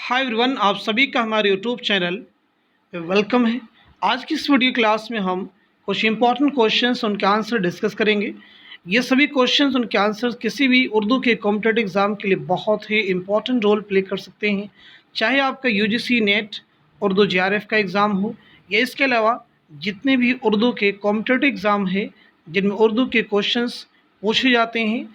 Hi everyone, आप सभी का हमारे यूट्यूब चैनल पे वेलकम है। आज की इस वीडियो क्लास में हम कुछ इंपॉर्टेंट क्वेश्चंस उनके आंसर डिस्कस करेंगे। ये सभी क्वेश्चंस उनके आंसर किसी भी उर्दू के कॉम्पिटिटिव एग्ज़ाम के लिए बहुत ही इंपॉर्टेंट रोल प्ले कर सकते हैं, चाहे आपका यूजीसी नेट उर्दू जेआरएफ का एग्ज़ाम हो या इसके अलावा जितने भी उर्दू के कॉम्पिटिटिव एग्ज़ाम है जिनमें उर्दू के क्वेश्चंस पूछे जाते हैं।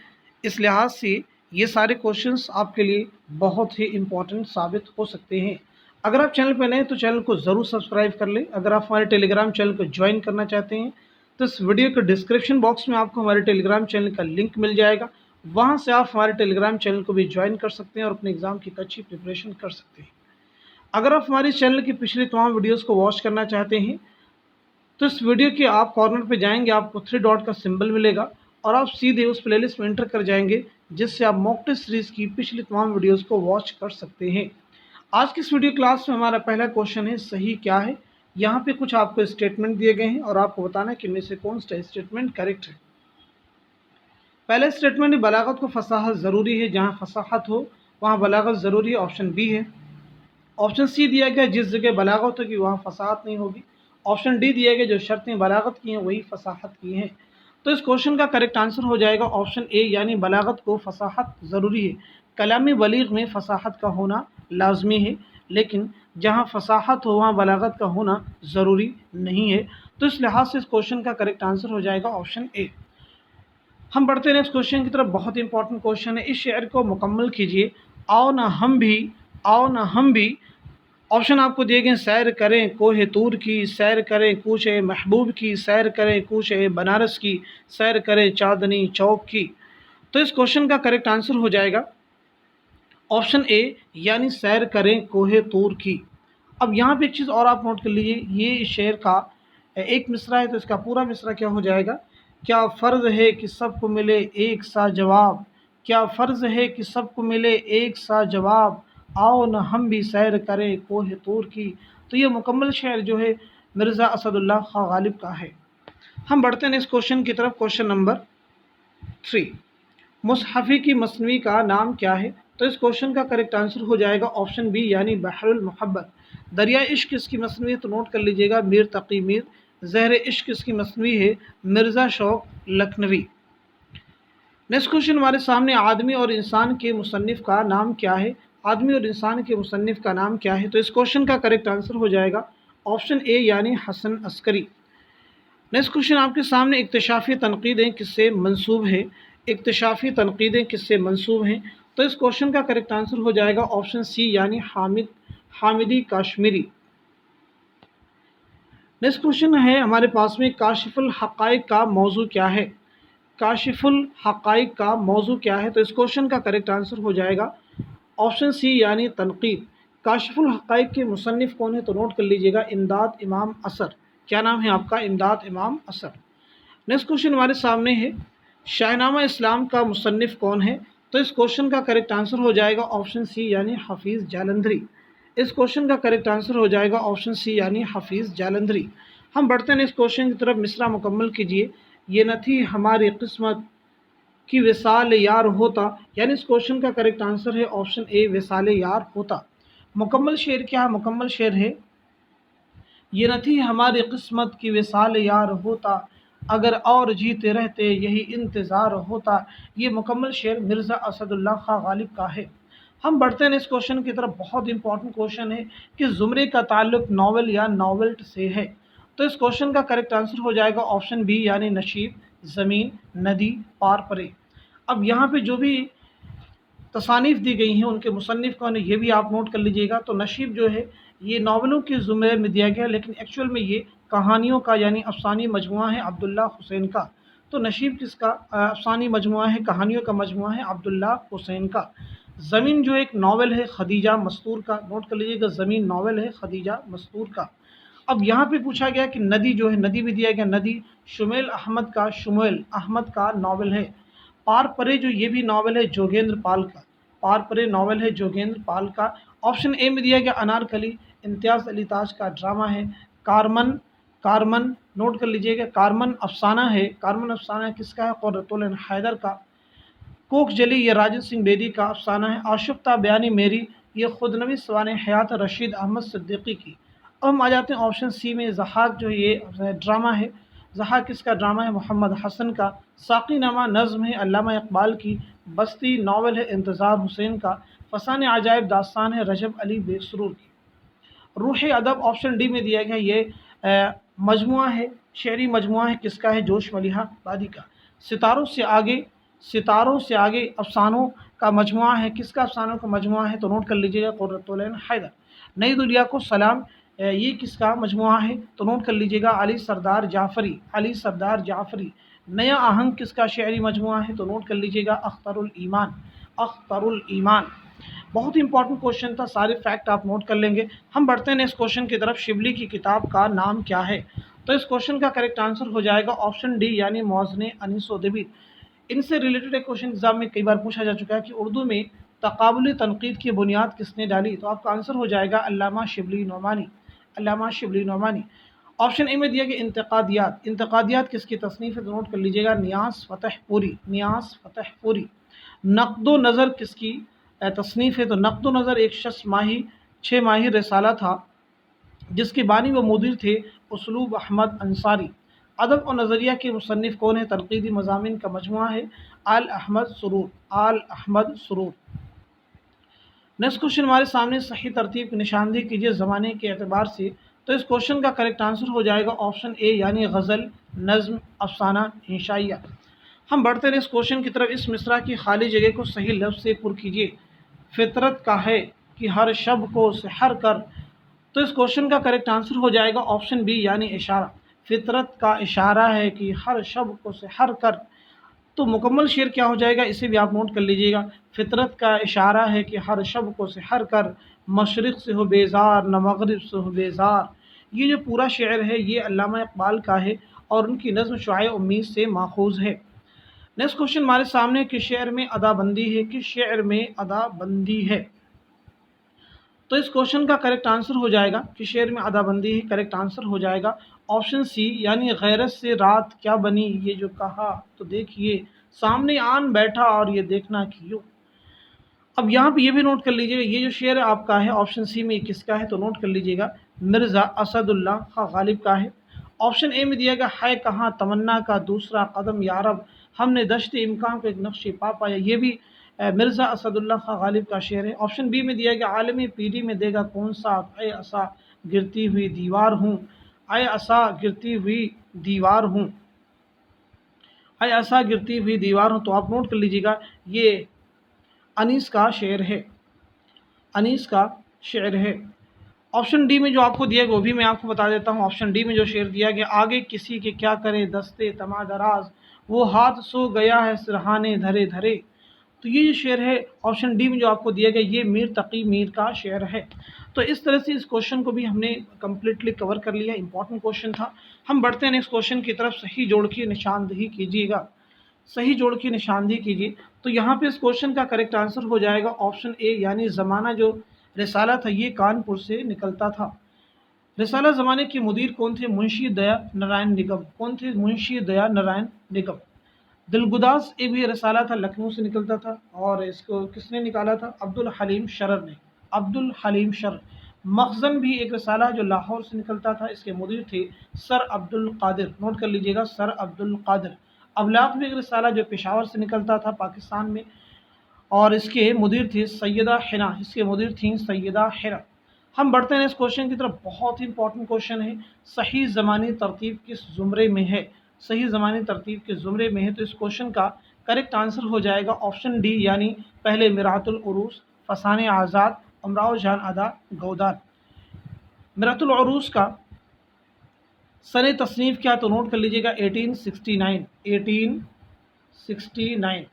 इस लिहाज से ये सारे क्वेश्चंस आपके लिए बहुत ही इम्पोर्टेंट साबित हो सकते हैं। अगर आप चैनल पर नए हैं तो चैनल को ज़रूर सब्सक्राइब कर लें। अगर आप हमारे टेलीग्राम चैनल को ज्वाइन करना चाहते हैं तो इस वीडियो के डिस्क्रिप्शन बॉक्स में आपको हमारे टेलीग्राम चैनल का लिंक मिल जाएगा। वहाँ से आप हमारे टेलीग्राम चैनल को भी ज्वाइन कर सकते हैं और अपने एग्ज़ाम की अच्छी प्रिपरेशन कर सकते हैं। अगर आप हमारे चैनल की पिछली तमाम वीडियोज़ को वॉच करना चाहते हैं तो इस वीडियो के आप कॉर्नर पे जाएंगे, आपको 3 डॉट का सिंबल मिलेगा और आप सीधे उस प्लेलिस्ट में एंटर कर जाएंगे, जिससे आप मॉक टेस्ट सीरीज़ की पिछली तमाम वीडियोस को वॉच कर सकते हैं। आज की इस वीडियो क्लास में हमारा पहला क्वेश्चन है सही क्या है। यहाँ पे कुछ आपको स्टेटमेंट दिए गए हैं और आपको बताना है कि इनमें से कौन सा स्टेटमेंट करेक्ट है। पहला स्टेटमेंट है बलागत को फसाहत ज़रूरी है, जहाँ फसाहत हो वहाँ बलागत ज़रूरी है, ऑप्शन बी है। ऑप्शन सी दिया गया जिस जगह बलागत होगी वहाँ फसाहत नहीं होगी। ऑप्शन डी दिया गया जो शर्तें बलागत की हैं वही फसाहत की हैं। तो इस क्वेश्चन का करेक्ट आंसर हो जाएगा ऑप्शन ए, यानी बलागत को फसाहत ज़रूरी है। कलामी बलीग में फसाहत का होना लाजमी है, लेकिन जहाँ फसाहत हो वहाँ बलागत का होना ज़रूरी नहीं है। तो इस लिहाज से इस क्वेश्चन का करेक्ट आंसर हो जाएगा ऑप्शन ए। हम बढ़ते हैं नेक्स्ट क्वेश्चन की तरफ। बहुत इंपॉर्टेंट क्वेश्चन है, इस शेर को मुकम्मल कीजिए। आओ ना हम भी, आओ ना हम भी। ऑप्शन आपको दिए गए, सैर करें कोहे तूर की, सैर करें कूचे महबूब की, सैर करें कूचे बनारस की, सैर करें चांदनी चौक की। तो इस क्वेश्चन का करेक्ट आंसर हो जाएगा ऑप्शन ए, यानी सैर करें कोहे तूर की। अब यहाँ पे एक चीज़ और आप नोट कर लीजिए, ये इस शेर का एक मिसरा है तो इसका पूरा मिसरा क्या हो जाएगा। क्या फ़र्ज़ है कि सबको मिले एक सा जवाब, क्या फ़र्ज़ है कि सबको मिले एक सा जवाब, आओ न हम भी सैर करें कोहे तूर की। तो ये मुकम्मल शेर जो है मिर्ज़ा असदुल्लाह खां गालिब का है। हम बढ़ते हैं नेक्स्ट क्वेश्चन की तरफ। क्वेश्चन नंबर 3, मुसहफ़ी की मसनवी का नाम क्या है। तो इस क्वेश्चन का करेक्ट आंसर हो जाएगा ऑप्शन बी, यानी बहरुल मुहब्बत। दरिया इश्क इसकी मसनवी है तो नोट कर लीजिएगा मीर तकी मीर। ज़हर इश्क इसकी मसनवी है मिर्ज़ा शौक लखनवी। नेक्स्ट क्वेश्चन हमारे सामने, आदमी और इंसान के मुसन्निफ़ का नाम क्या है। आदमी और इंसान के मुसन्निफ़ का नाम क्या है। तो इस क्वेश्चन का करेक्ट आंसर हो जाएगा ऑप्शन ए, यानी हसन अस्करी। नेक्स्ट क्वेश्चन आपके सामने, इक्तिशाफ़ी तनक़ीदें किससे मंसूब है। इक्तिशाफ़ी तनक़ीदें किससे मंसूब हैं। तो इस क्वेश्चन का करेक्ट आंसर हो जाएगा ऑप्शन सी, यानी हामिदी काश्मीरी। नेक्स्ट क्वेश्चन है हमारे पास में, काशिफुल हक़ाइक़ का मौजू क्या है। काशिफुल हक़ाइक़ का मौजू क्या है। तो इस क्वेश्चन का करेक्ट आंसर हो जाएगा ऑप्शन सी, यानी तनक़ीद। काशिफुल हक़ाइक़ के मुसन्निफ़ कौन है तो नोट कर लीजिएगा इमदाद इमाम असर। क्या नाम है आपका, इमदाद इमाम असर। नेक्स्ट क्वेश्चन हमारे सामने है, शाहनामा इस्लाम का मुसन्निफ़ कौन है। तो इस क्वेश्चन का करेक्ट आंसर हो जाएगा ऑप्शन सी, यानी हफ़ीज़ जालंधरी। इस क्वेश्चन का करेक्ट आंसर हो जाएगा ऑप्शन सी, यानी हफ़ीज़ जालंधरी। हम बढ़ते हैं इस क्वेश्चन की तरफ। मिसरा मुकम्मल कीजिए। ये न थी हमारी किस्मत कि विसाल यार होता, यानी इस क्वेश्चन का करेक्ट आंसर है ऑप्शन ए, विसाल यार होता। मुकम्मल शेर क्या है, मुकम्मल शेर है, ये न थी हमारी किस्मत की विसाल यार होता, अगर और जीते रहते यही इंतज़ार होता। ये मुकम्मल शेर मिर्ज़ा असदुल्लाह खां गालिब का है। हम बढ़ते हैं इस क्वेश्चन की तरफ। बहुत इंपॉर्टेंट क्वेश्चन है कि ज़ुमरे का ताल्लुक़ नावल या नावल्ट से है। तो इस क्वेश्चन का करेक्ट आंसर हो जाएगा ऑप्शन बी, यानी नशीब, ज़मीन, नदी, पार परे। अब यहाँ पे जो भी तसानीफ़ दी गई हैं उनके मुसन्निफ़ कौन है ये भी आप नोट कर लीजिएगा। तो नशीब जो है ये नावलों के ज़ुमरे में दिया गया, लेकिन एक्चुअल में ये कहानियों का यानी अफ़सानी मजमुआ है अब्दुल्ला हुसैन का। तो नशीब किसका अफ़सानी मजमुआ है, कहानियों का मजमुआ है अब्दुल्ला हुसैन का। ज़मीन जो एक नावल है खदीजा मस्तूर का, नोट कर लीजिएगा ज़मीन नावल है खदीजा मस्तूर का। अब यहाँ पे पूछा गया कि नदी जो है, नदी भी दिया गया, नदी शुमेल अहमद का नावल है। पार परे जो ये भी नावल है जोगेंद्र पाल का, पार परे नावल है जोगेंद्र पाल का। ऑप्शन ए में दिया गया अनारकली इम्तियाज़ अली ताज का ड्रामा है। कारमन, कारमन नोट कर लीजिएगा, कारमन अफसाना है, कारमन अफसाना किसका है, क़ुर्रतुल हैदर का। कोक जली ये राजन सिंह बेदी का अफसाना है। आशुफ्ता बयानी मेरी یہ خود نوی سوانح حیات رشید احمد صدیقی کی۔ اب ہم آ جاتے ہیں آپشن سی میں، ضحاک جو یہ ڈرامہ ہے، ضحاک کس کا ڈرامہ ہے؟ محمد حسن کا۔ ساقی نامہ نظم ہے علامہ اقبال کی۔ بستی ناول ہے انتظار حسین کا۔ فسانہ عجائب داستان ہے رجب علی بے سرور کی۔ روح ادب آپشن ڈی میں دیا گیا، یہ مجموعہ ہے، شعری مجموعہ ہے، کس کا ہے؟ جوش ملیحہ بادی کا۔ ستاروں سے آگے افسانوں کا مجموعہ ہے، کس کا افسانوں کا مجموعہ ہے؟ تو نوٹ کر لیجیے گا، قرۃ العین حیدر۔ نئی دنیا کو سلام، یہ کس کا مجموعہ ہے؟ تو نوٹ کر لیجیے گا، علی سردار جعفری۔ علی سردار جعفری۔ نیا آہنگ کس کا شعری مجموعہ ہے؟ تو نوٹ کر لیجیے گا، اختر الایمان۔ اختر الایمان۔ بہت امپورٹنٹ کوشچن تھا، سارے فیکٹ آپ نوٹ کر لیں گے۔ ہم بڑھتے ہیں اس کوشچن کی طرف، شبلی کی کتاب کا نام کیا ہے؟ تو اس کوشچن کا کریکٹ آنسر ہو جائے گا آپشن ڈی، یعنی موزن انیس و دبیر۔ ان سے ریلیٹڈ ایک کوشچن ایگزام میں کئی بار پوچھا جا چکا ہے کہ اردو میں تقابلی تنقید کی بنیاد کس نے ڈالی؟ تو آپ کا آنسر ہو جائے گا علامہ شبلی نعمانی۔ علامہ شبلی نعمانی۔ آپشن اے میں دیا کہ انتقادیات۔ انتقادیات کس کی تصنیف ہے؟ تو نوٹ کر لیجیے گا، نیاز فتح پوری۔ نیاز فتح پوری۔ نقد و نظر کس کی تصنیف ہے؟ تو نقد و نظر ایک شخص 6 ماہی رسالہ تھا جس کے بانی و مدیر تھے اسلوب احمد انصاری۔ ادب و نظریہ کے مصنف کون ہیں؟ تنقیدی مضامین کا مجموعہ ہے آل احمد سرور۔ آل احمد سرور۔ نیکسٹ کوشچن ہمارے سامنے، صحیح ترتیب کی نشاندہی کیجیے زمانے کے اعتبار سے۔ تو اس کوشچن کا کریکٹ آنسر ہو جائے گا آپشن اے، یعنی غزل، نظم، افسانہ، انشائیہ۔ ہم بڑھتے ہیں اس کوشچن کی طرف، اس مصرع کی خالی جگہ کو صحیح لفظ سے پر کیجیے۔ فطرت کا ہے کہ ہر شب کو سحر کر۔ تو اس کوشچن کا کریکٹ آنسر ہو جائے گا آپشن بی، یعنی اشارہ۔ فطرت کا اشارہ ہے کہ ہر شب کو سحر کر۔ تو مکمل شعر کیا ہو جائے گا، اسے بھی آپ نوٹ کر لیجیے گا۔ فطرت کا اشارہ ہے کہ ہر شب کو سحر کر، مشرق سے ہو بیزار نہ مغرب سے ہو بیزار۔ یہ جو پورا شعر ہے یہ علامہ اقبال کا ہے اور ان کی نظم شعاع امید سے ماخوذ ہے۔ نیکسٹ کوشچن ہمارے سامنے، کس شعر میں ادا بندی ہے؟ کس شعر میں ادا بندی ہے؟ تو اس کوشچن کا کریکٹ آنسر ہو جائے گا، کس شعر میں ادا بندی ہے؟ کریکٹ آنسر ہو جائے گا آپشن سی، یعنی غیرت سے رات کیا بنی یہ جو کہا تو دیکھیے، سامنے آن بیٹھا اور یہ دیکھنا کیوں۔ اب یہاں پہ یہ بھی نوٹ کر لیجیے گا، یہ جو شعر آپ کا ہے آپشن سی میں کس کا ہے؟ تو نوٹ کر لیجیے گا، مرزا اسد اللہ خاں غالب کا ہے۔ آپشن اے میں دیا گیا، ہے کہاں تمنا کا دوسرا قدم یارب، ہم نے دشت امکان کو ایک نقش پا پایا، یہ بھی مرزا اسد اللہ خاں غالب کا شعر ہے۔ آپشن بی میں دیا گیا، عالمی پیری میں دے گا کون سا، اے عصا گرتی ہوئی دیوار ہوں، اے عصا گرتی ہوئی دیوار ہوں، اے عصا گرتی ہوئی دیوار ہوں۔ تو آپ نوٹ کر لیجیے گا، یہ انیس کا شعر ہے، انیس کا شعر ہے۔ آپشن ڈی میں جو آپ کو دیا گیا وہ بھی میں آپ کو بتا دیتا ہوں۔ آپشن ڈی میں جو شعر دیا گیا، آگے کسی کے کیا کرے دستے تما دراز، وہ ہاتھ سو گیا ہے سرہانے دھرے دھرے۔ تو یہ جو شعر ہے آپشن ڈی میں جو آپ کو دیا گیا، یہ میر تقی میر کا شعر ہے۔ تو اس طرح سے اس کوشچن کو بھی ہم نے کمپلیٹلی کور کر لیا، امپورٹنٹ کوشچن تھا۔ ہم بڑھتے ہیں نیکسٹ کوشچن کی طرف، صحیح جوڑ کی نشاندہی کیجیے گا، صحیح جوڑ کی نشاندہی کیجیے۔ تو یہاں پہ اس کوشچن کا کریکٹ آنسر ہو جائے گا آپشن اے، یعنی زمانہ جو رسالہ تھا یہ کانپور سے نکلتا تھا۔ رسالہ زمانے کے مدیر کون تھے؟ منشی دیا نارائن نگم۔ کون تھے؟ منشی دیا نارائن نگم۔ دلگداز ایک بھی رسالہ تھا، لکھنؤ سے نکلتا تھا، اور اس کو کس نے نکالا تھا؟ عبد الحلیم شرر نے، عبد الحلیم شرر۔ مخزن بھی ایک رسالہ جو لاہور سے نکلتا تھا، اس کے مدیر تھے سر عبد القادر، نوٹ کر لیجیے گا، سر عبد القادر۔ ابلاغ بھی ایک رسالہ جو پشاور سے نکلتا تھا پاکستان میں، اور اس کے مدیر تھے سیدہ حنا، اس کے مدیر تھیں سیدہ حنا۔ ہم بڑھتے ہیں اس کوشچن کی طرف، بہت ہی امپورٹنٹ کوشچن ہے، صحیح زمانی ترتیب کس زمرے میں ہے؟ صحیح زمانی ترتیب کے زمرے میں ہے۔ تو اس کوشچن کا کریکٹ آنسر ہو جائے گا آپشن ڈی، یعنی پہلے مرات العروس، فسانہ آزاد، امراؤ جان ادا، گودان۔ مرات العروس کا سن تصنیف کیا؟ تو نوٹ کر لیجیے گا 1869، 1869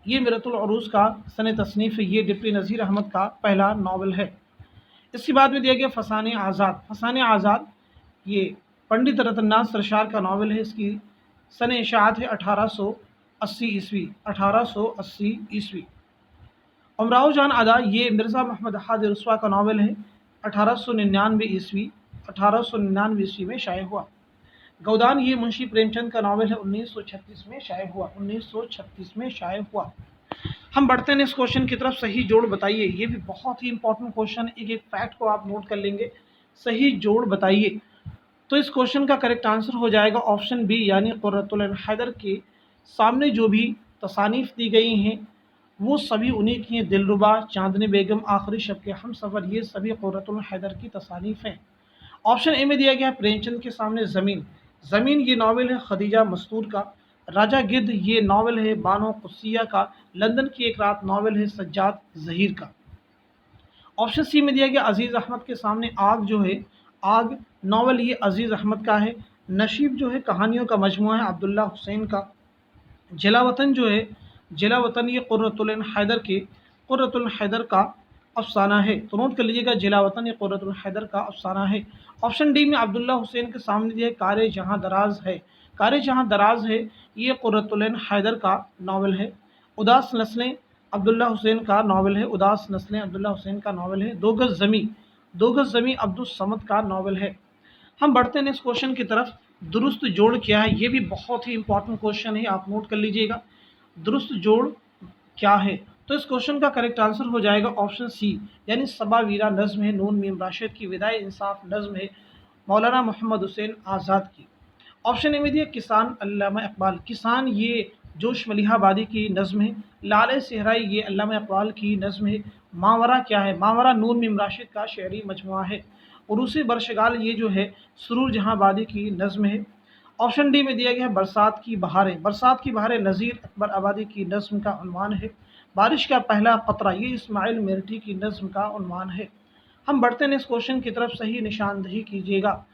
یہ مرات العروس کا سن تصنیف ہے، یہ ڈپٹی نذیر احمد کا پہلا ناول ہے۔ اس کے بعد میں دیا گیا فسانہ آزاد۔ فسانہ آزاد یہ پنڈت رتن ناتھ سرشار کا ناول ہے، اس کی سن اشاعت ہے 1880 عیسوی، 1880 عیسوی۔ امراؤ جان ادا یہ مرزا محمد احد رسوا کا ناول ہے، 1899 عیسوی، 1899 عیسوی میں شائع ہوا۔ گودان یہ منشی پریم چند کا ناول ہے، 1936 میں شائع ہوا، 1936 میں شائع ہوا۔ हम बढ़ते हैं इस क्वेश्चन की तरफ। सही जोड़ बताइए, ये भी बहुत ही इंपॉर्टेंट क्वेश्चन है, एक एक फैक्ट को आप नोट कर लेंगे। सही जोड़ बताइए, तो इस क्वेश्चन का करेक्ट आंसर हो जाएगा ऑप्शन बी, यानी कुर्रतुल ऐन हैदर के सामने जो भी तसानीफ दी गई हैं वो सभी उन्हीं की हैं। दिलरुबा, चांदनी बेगम, आखिरी शब के हम सफ़र, ये सभी कुर्रतुल ऐन हैदर की तसानीफ हैं। ऑप्शन ए में दिया गया है प्रेमचंद के सामने ज़मीन। ज़मीन ये नावल है खदीजा मस्तूर का। राजा गिद्ध ये नावल है बानो कुस्सिया का। लंदन की एक रात नावल है सज्जाद ज़हीर का। ऑप्शन सी में दिया गया अजीज़ अहमद के सामने आग जो है, आग नावल ये अजीज़ अहमद का है। नशीब जो है कहानियों का मजमुआ है अब्दुल्ला हुसैन का। जिला वतन जो है, जिला वतन ये कुर्रतुल ऐन हैदर के, कुर्रतुल ऐन हैदर का अफसाना है। तो नोट कर लीजिएगा, जिला वतन ये कुर्रतुल ऐन हैदर का अफसाना है। ऑप्शन डी में अब्दुल्ला हुसैन के सामने दिया है कारे जहाँ दराज है। कारे जहाँ दराज है ये कुर्रतुल ऐन हैदर का नावल है। उदास नस्लें अब्दुल्ला हुसैन का नावल है। उदास नस्लें अब्दुल्ला हुसैन का नावल है। दो गज ज़मीं, दो गज ज़मीं अब्दुस समद का नावल है। हम बढ़ते हैं नेक्स्ट क्वेश्चन की तरफ। दुरुस्त जोड़ क्या है, ये भी बहुत ही इंपॉर्टेंट क्वेश्चन है, आप नोट कर लीजिएगा। दुरुस्त जोड़ क्या है, तो इस क्वेश्चन का करेक्ट आंसर हो जाएगा ऑप्शन सी, यानी सबा वीरा नज़्म है नून मीम राशिद की। विदाए इंसाफ नज़्म है मौलाना मोहम्मद हुसैन आज़ाद की। ऑप्शन ए में दिया किसान अल्लामा इकबाल। किसान ये जोश मलिहाबादी की नज़्म है। लाले सहराई ये अल्लामा इकबाल की नज़्म है। मावरा क्या है, मावरा नून मीम राशिद का शेरी मजमुआ है। उरूसी बरशगाल ये जो है सुरूर जहाँबादी की नज़्म है। ऑप्शन डी में दिया गया है बरसात की बहारें। बरसात की बहारें नज़ीर अकबर आबादी की नज़्म का उन्वान है। बारिश का पहला कतरा ये इस्माइल मेरठी की नज़्म का उन्वान है। हम बढ़ते हैं इस क्वेश्चन की तरफ, सही निशानदही कीजिएगा।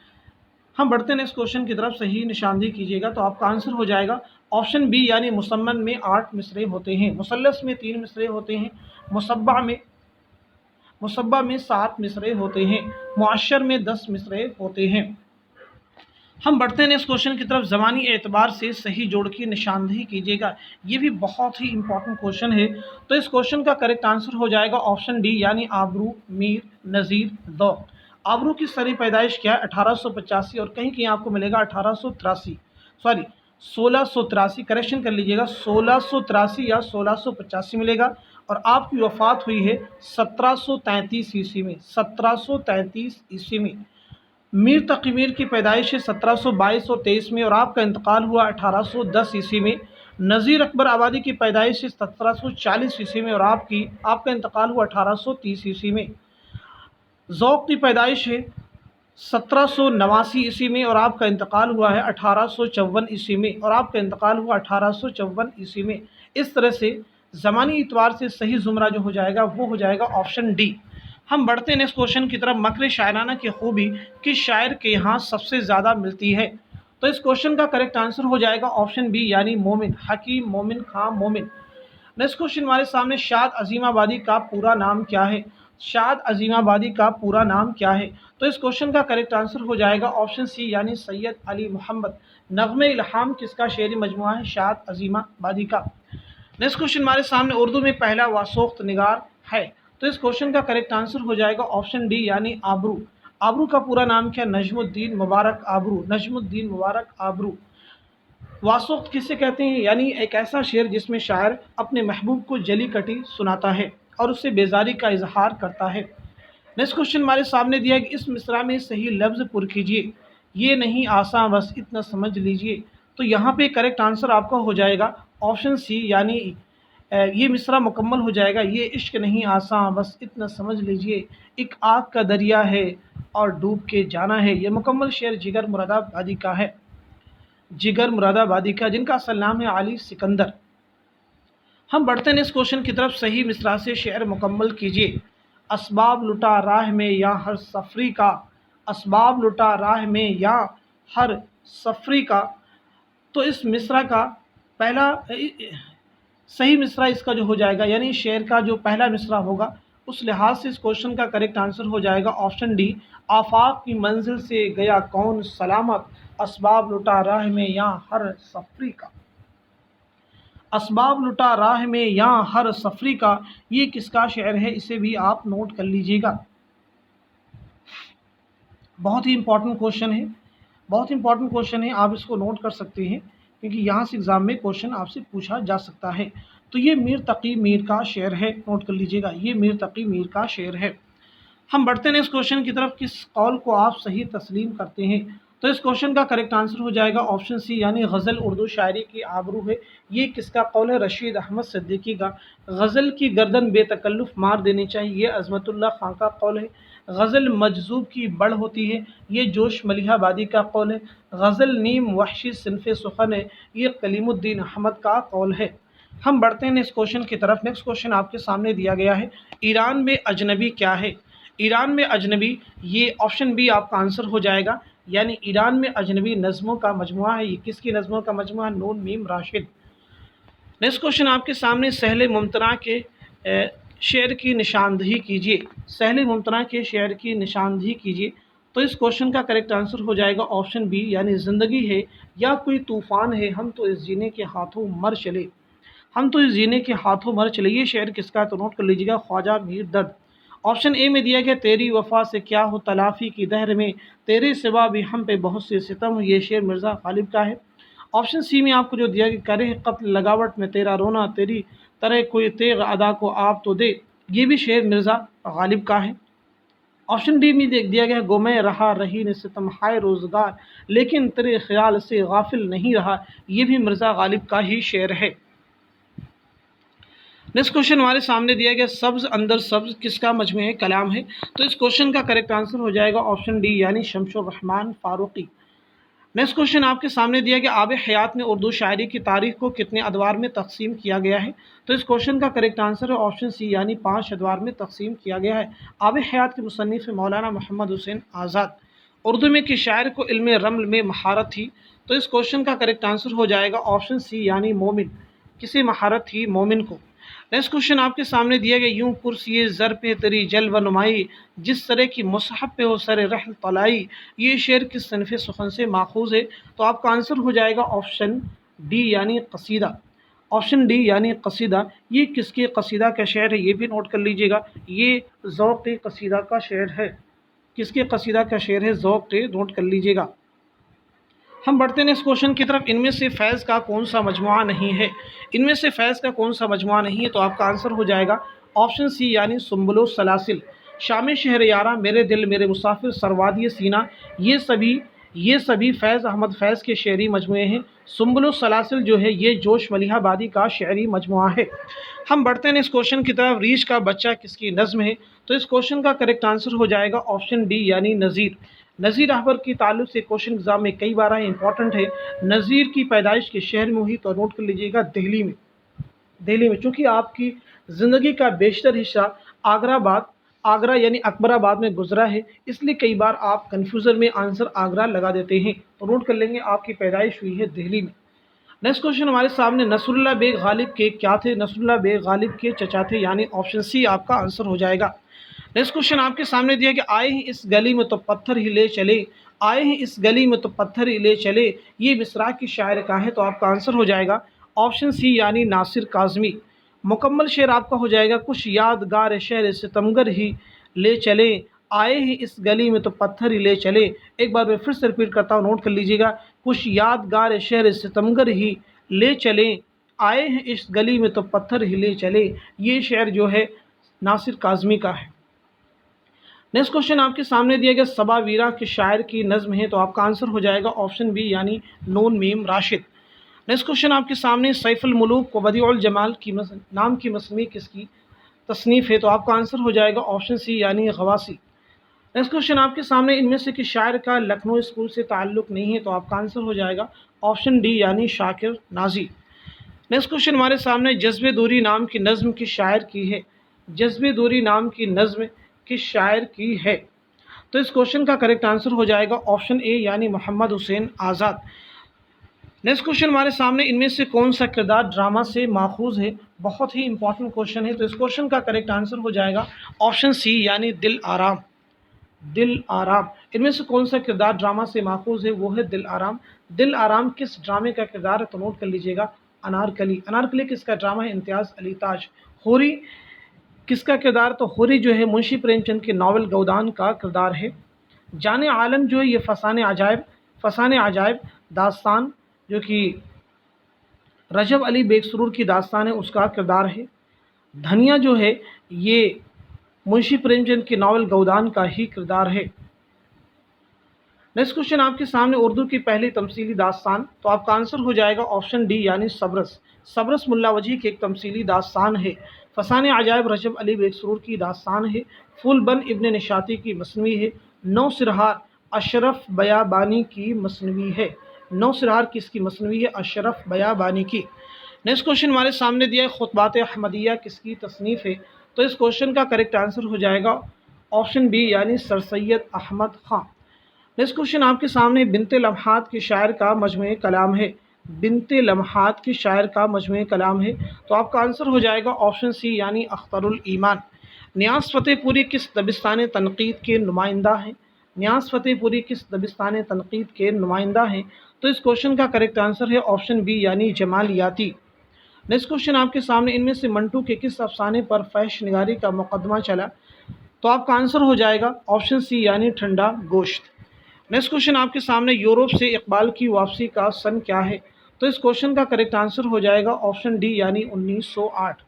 हम बढ़ते हैं इस क्वेश्चन की तरफ, सही निशानदही कीजिएगा, तो आपका आंसर हो जाएगा ऑप्शन बी, यानी मुसम्मन में 8 मिसरे होते हैं, मुसल्लस में 3 मिसरे होते हैं, मुसब्बा में 7 मिसरे होते हैं, मुअश्शर में 10 मिसरे होते हैं। हम बढ़ते हैं इस क्वेश्चन की तरफ। ज़मानी एतबार से सही जोड़ की निशानदही कीजिएगा, ये भी बहुत ही इंपॉर्टेंट क्वेश्चन है। तो इस क्वेश्चन का करेक्ट आंसर हो जाएगा ऑप्शन डी, यानी आबरू, मीर, नज़ीर, दौक। आबरू की सरी पैदाइश क्या है, 1885, और कहीं कहीं आपको मिलेगा 1883, सॉरी 1683, करेक्शन कर लीजिएगा, 1683 या 1685 मिलेगा। और आपकी वफ़ात हुई है 1733 ईस्वी में, 1733 ईस्वी में। मीर तक़ी मीर की पैदाइश है 1722 और 23 में, और आपका इंतकाल हुआ 1810 ईस्वी में। नज़ीर अकबर आबादी की पैदाइश है 1740 ईस्वी में, और आपका इंतकाल हुआ 1830 ईस्वी में। ज़ौक़ की पैदाइश है 1789 ईस्वी में, और आपका इंतकाल हुआ है 1854 ईस्वी में, और आपका इंतकाल हुआ 1854 ईस्वी में। इस तरह से ज़मानी एतबार से सही ज़ुमरा जो हो जाएगा वो हो जाएगा ऑप्शन डी। हम बढ़ते हैं नेक्स्ट क्वेश्चन की तरफ। मकर शायराना की खूबी किस शायर के यहाँ सबसे ज़्यादा मिलती है, तो इस क्वेश्चन का करेक्ट आंसर हो जाएगा ऑप्शन बी, यानी मोमिन, हकीम मोमिन खां मोमिन। नेक्स्ट क्वेश्चन हमारे सामने, शाद अजीमाबादी का पूरा नाम क्या है, शाद अजीमाबादी का पूरा नाम क्या है, तो इस क्वेश्चन का करेक्ट आंसर हो जाएगा ऑप्शन सी, यानी सैयद अली मोहम्मद। नग़्मे इल्हाम किसका शेरी मजमुआ है, शाद अजीमाबादी का। नेक्स्ट क्वेश्चन हमारे सामने, उर्दू में पहला वासोख्त निगार है, तो इस क्वेश्चन का करेक्ट आंसर हो जाएगा ऑप्शन डी, यानी आबरू। आबरू का पूरा नाम क्या, नजमुद्दीन मुबारक आबरू, नजमुद्दीन मुबारक आबरू। वासोख्त किसे कहते हैं, यानी एक ऐसा शेर जिसमें शायर अपने महबूब को जली कटी सुनाता है और उससे बेजारी का इजहार करता है। नेक्स्ट क्वेश्चन हमारे सामने दिया है कि इस मिसरा में सही लफ्ज़ पुर कीजिए, ये नहीं आसान बस इतना समझ लीजिए। तो यहाँ पे करेक्ट आंसर आपका हो जाएगा ऑप्शन सी, यानी ये मिसरा मुकम्मल हो जाएगा, ये इश्क नहीं आसान बस इतना समझ लीजिए, एक आग का दरिया है और डूब के जाना है। ये मुकम्मल शेर जिगर मुरादाबादी का है, जिगर मुरादाबादी का, जिनका असल नाम है अली सिकंदर। हम बढ़ते हैं इस क्वेश्चन की तरफ। सही मिसरा से शेर मुकम्मल कीजिए। असबाब लुटा राह में या हर सफरी का, असबाब लुटा राह में या हर सफरी का, तो इस मिसरा का पहला सही मिसरा इसका जो हो जाएगा, यानी शेर का जो पहला मिसरा होगा, उस लिहाज से इस क्वेश्चन का करेक्ट आंसर हो जाएगा ऑप्शन डी, आफाक की मंजिल से गया कौन सलामत, असबाब लुटा राह में या हर सफरी का। असबाब लुटा राह में या हर सफरी का, ये किसका शेर है, इसे भी आप नोट कर लीजिएगा। बहुत ही इंपॉर्टेंट क्वेश्चन है, बहुत इंपॉर्टेंट क्वेश्चन है, आप इसको नोट कर सकते हैं क्योंकि यहाँ से एग्ज़ाम में क्वेश्चन आपसे पूछा जा सकता है। تو یہ میر تقی میر کا شعر ہے، نوٹ کر لیجیے گا، یہ میر تقی میر کا شعر ہے۔ ہم بڑھتے ہیں اس کوشچن کی طرف، کس قول کو آپ صحیح تسلیم کرتے ہیں؟ تو اس کوشچن کا کریکٹ آنسر ہو جائے گا آپشن سی، یعنی غزل اردو شاعری کی آبرو ہے۔ یہ کس کا قول ہے؟ رشید احمد صدیقی کا۔ غزل کی گردن بے تکلف مار دینی چاہیے، یہ عظمت اللہ خان کا قول ہے۔ غزل مجذوب کی بڑھ ہوتی ہے، یہ جوش ملیح آبادی کا قول ہے۔ غزل نیم وحشی صنف سخن ہے، یہ کلیم الدین احمد کا قول ہے۔ ہم بڑھتے ہیں اس کوشچن کی طرف۔ نیکسٹ کوشچن آپ کے سامنے دیا گیا ہے، ایران میں اجنبی کیا ہے؟ ایران میں اجنبی، یہ آپشن بی آپ کا آنسر ہو جائے گا، یعنی ایران میں اجنبی نظموں کا مجموعہ ہے۔ یہ کس کی نظموں کا مجموعہ؟ نون میم راشد۔ نیکسٹ کوشچن آپ کے سامنے، سہل ممتنع کے شعر کی نشاندہی کیجیے۔ سہل ممتنع کے شعر کی نشاندہی کیجیے۔ تو اس کوشچن کا کریکٹ آنسر ہو جائے گا آپشن بی، یعنی زندگی ہے یا کوئی طوفان ہے، ہم تو اس جینے کے ہاتھوں مر چلے، ہم تو اس جینے کے ہاتھوں مر چلے۔ یہ شعر کس کا؟ تو نوٹ کر لیجیے گا، خواجہ میر درد۔ آپشن اے میں دیا گیا، تیری وفا سے کیا ہو تلافی کی دہر میں، تیرے سوا بھی ہم پہ بہت سے ستم، یہ شعر مرزا غالب کا ہے۔ آپشن سی میں آپ کو جو دیا گیا، کرے قتل لگاوٹ میں تیرا رونا، تیری طرح کوئی تیغ ادا کو آپ تو دے، یہ بھی شعر مرزا غالب کا ہے۔ آپشن ڈی میں دیا گیا، گو میں رہا رہی نے ستم ہائے روزگار، لیکن تیرے خیال سے غافل نہیں رہا، یہ بھی مرزا غالب کا ہی شعر ہے۔ نیکسٹ کوشچن ہمارے سامنے دیا گیا، سبز اندر سبز کس کا مجموعہ کلام ہے؟ تو اس کوشچن کا کریکٹ آنسر ہو جائے گا آپشن ڈی، یعنی شمس الرحمن فاروقی۔ نیکسٹ کوشچن آپ کے سامنے دیا گیا، آب حیات میں اردو شاعری کی تاریخ کو کتنے ادوار میں تقسیم کیا گیا ہے؟ تو اس کوشچن کا کریکٹ آنسر ہے آپشن سی، یعنی 5 ادوار میں تقسیم کیا گیا ہے۔ آب حیات کے مصنف مولانا محمد حسین آزاد۔ اردو میں کس شاعر کو علم رمل میں مہارت تھی؟ تو اس کوشچن کا کریکٹ آنسر ہو جائے گا آپشن سی، یعنی مومن۔ کسے مہارت تھی؟ مومن کو۔ نیکسٹ کوشچن آپ کے سامنے دیا گیا، یوں کرسی زر پہ تیری جلوہ نمائی، جس طرح کی مصحف پہ ہو سر رحل طلائی، یہ شعر کس صنف سخن سے ماخوذ ہے؟ تو آپ کا آنسر ہو جائے گا آپشن ڈی، یعنی قصیدہ۔ آپشن ڈی یعنی قصیدہ، یہ کس کے قصیدہ کا شعر ہے؟ یہ بھی نوٹ کر لیجیے گا، یہ ذوق قصیدہ کا شعر ہے۔ کس کے قصیدہ کا شعر ہے؟ ذوق، نوٹ کر لیجیے گا۔ ہم بڑھتے ہیں اس کوشچن کی طرف، ان میں سے فیض کا کون سا مجموعہ نہیں ہے؟ ان میں سے فیض کا کون سا مجموعہ نہیں ہے؟ تو آپ کا آنسر ہو جائے گا آپشن سی، یعنی سنبل و سلاسل۔ شام شہر یاراں، میرے دل میرے مسافر، سروادی سینہ، یہ سبھی فیض احمد فیض کے شعری مجموعے ہیں۔ سنبل و سلاسل جو ہے یہ جوش ملیح آبادی کا شعری مجموعہ ہے۔ ہم بڑھتے ہیں اس کوشچن کی طرف، ریچھ کا بچہ کس کی نظم ہے؟ تو اس کوشچن کا کریکٹ آنسر ہو جائے گا آپشن ڈی، یعنی نذیر۔ نذیر احمد کی تعلق سے کوشچن ایگزام میں کئی بار آئے، امپورٹنٹ ہے۔ نذیر کی پیدائش کے شہر میں ہوئی، تو نوٹ کر لیجیے گا دہلی میں۔ دہلی میں، چونکہ آپ کی زندگی کا بیشتر حصہ آگرہ یعنی اکبر آباد میں گزرا ہے، اس لیے کئی بار آپ کنفیوژن میں آنسر آگرہ لگا دیتے ہیں، تو نوٹ کر لیں گے آپ کی پیدائش ہوئی ہے دہلی میں۔ نیکسٹ کوشچن ہمارے سامنے، نصر اللہ بیگ غالب کے کیا تھے؟ نصر اللہ بیگ غالب کے چچا تھے، یعنی آپشن سی آپ کا آنسر ہو جائے گا۔ نیکسٹ کوشچن آپ کے سامنے دیا کہ آئے ہیں اس گلی میں تو پتھر ہی لے چلے، آئے ہیں اس گلی میں تو پتھر ہی لے چلے، یہ مصرع کی شاعر کا ہے، تو آپ کا آنسر ہو جائے گا آپشن سی، یعنی ناصر کاظمی۔ مکمل شعر آپ کا ہو جائے گا، کچھ یادگار شہر ستمگر ہی لے چلے، آئے ہیں اس گلی میں تو پتھر ہی لے چلے۔ ایک بار میں پھر سے ریپیٹ کرتا ہوں، نوٹ کر لیجیے گا، کچھ یادگار شہر ستمگر ہی لے چلے، آئے ہیں اس گلی میں تو پتھر ہی لے چلے، یہ شعر جو ہے ناصر کاظمی کا ہے۔ نیکسٹ کوشچن آپ کے سامنے دیا گیا، صبا ویرا کے شاعر کی نظم ہے، تو آپ کا آنسر ہو جائے گا آپشن بی، یعنی نون میم راشد۔ نیکسٹ کوشچن آپ کے سامنے، سیف الملوک و بدیع الجمال کی نام کی مصنوعی کس کی تصنیف ہے؟ تو آپ کا آنسر ہو جائے گا آپشن سی، یعنی غواصی۔ نیکسٹ کوشچن آپ کے سامنے، ان میں سے کس شاعر کا لکھنؤ اسکول سے تعلق نہیں ہے؟ تو آپ کا آنسر ہو جائے گا آپشن ڈی، یعنی شاکر نازی۔ نیکسٹ کوشچن ہمارے سامنے، جذبِ دوری نام کی نظم کس شاعر کی ہے؟ جذبِ دوری نام کی نظم کس شاعر کی ہے؟ تو اس کوشچن کا کریکٹ آنسر ہو جائے گا آپشن اے، یعنی محمد حسین آزاد۔ نیکسٹ کوشچن ہمارے سامنے، ان میں سے کون سا کردار ڈرامہ سے ماخوذ ہے؟ بہت ہی امپورٹنٹ کوشچن ہے، تو اس کوشچن کا کریکٹ آنسر ہو جائے گا آپشن سی، یعنی دل آرام۔ دل آرام، ان میں سے کون سا کردار ڈرامہ سے ماخوذ ہے؟ وہ ہے دل آرام۔ دل آرام کس ڈرامے کا کردار ہے؟ تو نوٹ کر لیجیے گا، انارکلی۔ انارکلی کس کا ڈرامہ ہے؟ امتیاز علی تاج۔ ہوری کس کا کردار؟ تو ہوری جو ہے منشی پریم چند کے ناول گودان کا کردار ہے۔ جان عالم جو ہے یہ فسانِ عجائب داستان جو کہ रजब अली बेग सुरूर की दास्तान है उसका किरदार है। धनिया जो है ये मुंशी प्रेमचंद के नावल गौदान का ही किरदार है। नेक्स्ट क्वेश्चन आपके सामने उर्दू की पहली तमसीली दास्तान, तो आपका आंसर हो जाएगा ऑप्शन डी यानी सबरस। सबरस मुल्ला वजी की एक तमसीली दास्तान है। फसाने अजायब रजब अली बेग सुरूर की दास्तान है। फूलबन इब्न निशाती की मसनवी है। नौ सिरहार अशरफ बयाबानी की मसनवी है। नौ सिरहार किसकी मसनवी है? अशरफ बयाबानी की। नेक्स्ट क्वेश्चन हमारे सामने दिया है खुतबात अहमदिया किसकी तसनीफ़ है? तो इस क्वेश्चन का करेक्ट आंसर हो जाएगा ऑप्शन बी यानी sir Syed Ahmad Khan. Next question आपके सामने बिनते लम्हात के शायर का मजमूए कलाम है। बिनते लम्हात के शायर का मजमूए कलाम है, तो आपका आंसर हो जाएगा ऑप्शन सी यानी अख्तरुल ईमान। नियाज़ फ़तेहपुरी किस दबिस्तान तनक़ीद के नुमाइंदा हैं? नियाज़ फ़तेहपुरी किस दबिस्तान तनक़ीद के नुमाइंदा हैं? तो इस क्वेश्चन का करेक्ट आंसर है ऑप्शन बी यानी जमालियाती। नेक्स्ट क्वेश्चन आपके सामने इनमें से मंटू के किस अफसाने पर फहश निगारी का मुकदमा चला? तो आपका आंसर हो जाएगा ऑप्शन सी यानी ठंडा गोश्त। नेक्स्ट क्वेश्चन आपके सामने यूरोप से इकबाल की वापसी का सन क्या है? तो इस क्वेश्चन का करेक्ट आंसर हो जाएगा ऑप्शन डी यानी 1908।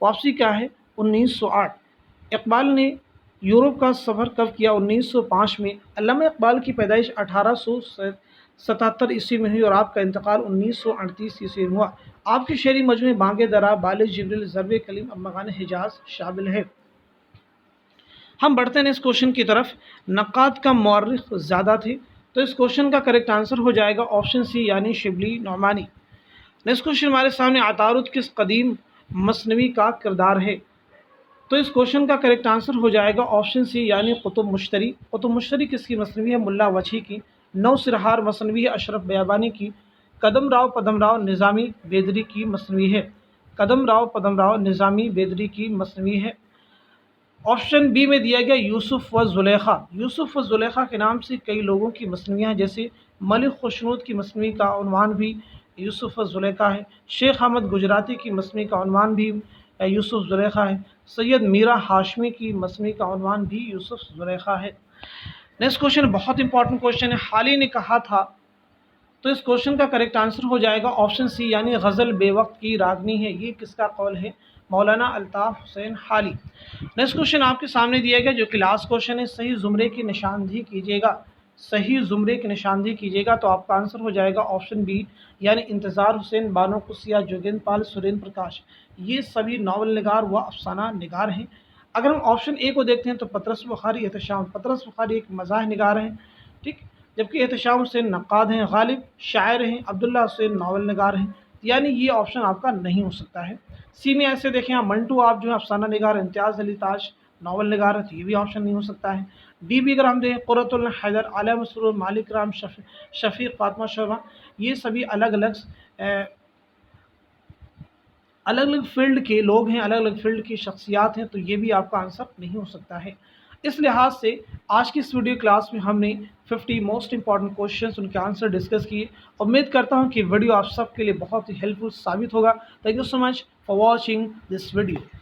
वापसी क्या है? 1908। इकबाल ने यूरोप का सफ़र कब किया? 1905 में। अल्लामा इकबाल की पैदाइश 1877 ईस्वी में हुई और आपका इंतकाल 1938 ईस्वी में हुआ। आपके शेरी मजमूए बांगे दरा, बाले जिब्रिल, ज़रबे कलीम, अम्मागान हिजाज शामिल है। हम बढ़ते हैं इस क्वेश्चन की तरफ। नक़ाद का मौर्रिख़ ज़्यादा थे, तो इस क्वेश्चन का करेक्ट आंसर हो जाएगा ऑप्शन सी यानी शिबली नौमानी। नेक्स्ट क्वेश्चन हमारे सामने अतारुद किस कदीम मसनवी का किरदार है? तो इस क्वेश्चन का करेक्ट आंसर हो जाएगा ऑप्शन सी यानी कुतुब मुश्तरी। कुतुब मुश्तरी किसकी मसनवी है? मुल्ला वजही की। नौ सिरहार मसनवी है अशरफ बयाबानी की। कदम राव पदम राव निज़ामी बेदरी की मसनवी है। कदम राव पदम राव निज़ामी बेदरी की मसनवी है। ऑप्शन बी में दिया गया यूसुफ व ज़ुलेखा। यूसुफ व ज़ुलेखा के नाम से कई लोगों की मसनवियाँ हैं, जैसे मलिक खुशनूद की मसनवी का उन्वान भी यूसुफ व ज़ुलेखा है। शेख अहमद गुजराती की मसनवी का उन्वान भी यूसुफ ज़ुलेखा है। सैयद मीरा हाशमी की मसनवी का उन्वान भी यूसुफ ज़ुलेखा है। नेक्स्ट क्वेश्चन बहुत इंपॉर्टेंट क्वेश्चन है। हाली ने कहा था, तो इस क्वेश्चन का करेक्ट आंसर हो जाएगा ऑप्शन सी यानी गज़ल बेवक्त की रागनी है। ये किसका कौल है? मौलाना अल्ताफ़ हुसैन हाली। नेक्स्ट क्वेश्चन आपके सामने दिया गया जो कि लास्ट क्वेश्चन है। सही ज़ुमरे की निशानदेही कीजिएगा। सही ज़ुमरे की निशानदेही कीजिएगा, तो आपका आंसर हो जाएगा ऑप्शन बी यानी इंतज़ार हुसैन, बानो कुसिया, जोगेंद्र पाल, सुरेंद्र प्रकाश। ये सभी नावल निगार व अफसाना निगार हैं। अगर हम ऑप्शन ए को देखते हैं तो पतरस बुखारी एहतशाम। पतरस बुखारी एक मज़ाह निगार हैं, ठीक, जबकि एहतशाम हुसैन नक़ाद हैं। गालिब शायर हैं। अब्दुल्ला हुसैन नावल निगार हैं, यानी ये ऑप्शन आपका नहीं हो सकता है। सी में ऐसे देखें आप, मंटू आप जो है अफसाना निगार, इम्तियाज़ अली ताज नावल निगार है, तो ये भी ऑप्शन नहीं हो सकता है। डी भी अगर हम देखें क़ुर्रतुल हैदर, आला मसरूर, मालिक राम, शफ़ीक़, फ़ातिमा शर्मा, ये सभी अलग अलग फील्ड के लोग हैं, अलग अलग फील्ड की शख्सियात हैं, तो ये भी आपका आंसर नहीं हो सकता है। इस लिहाज से आज की इस वीडियो क्लास में हमने 50 मोस्ट इंपॉर्टेंट क्वेश्चंस उनके आंसर डिस्कस किए। उम्मीद करता हूं कि वीडियो आप सबके लिए बहुत ही हेल्पफुल साबित होगा। Thank you so much for watching this video.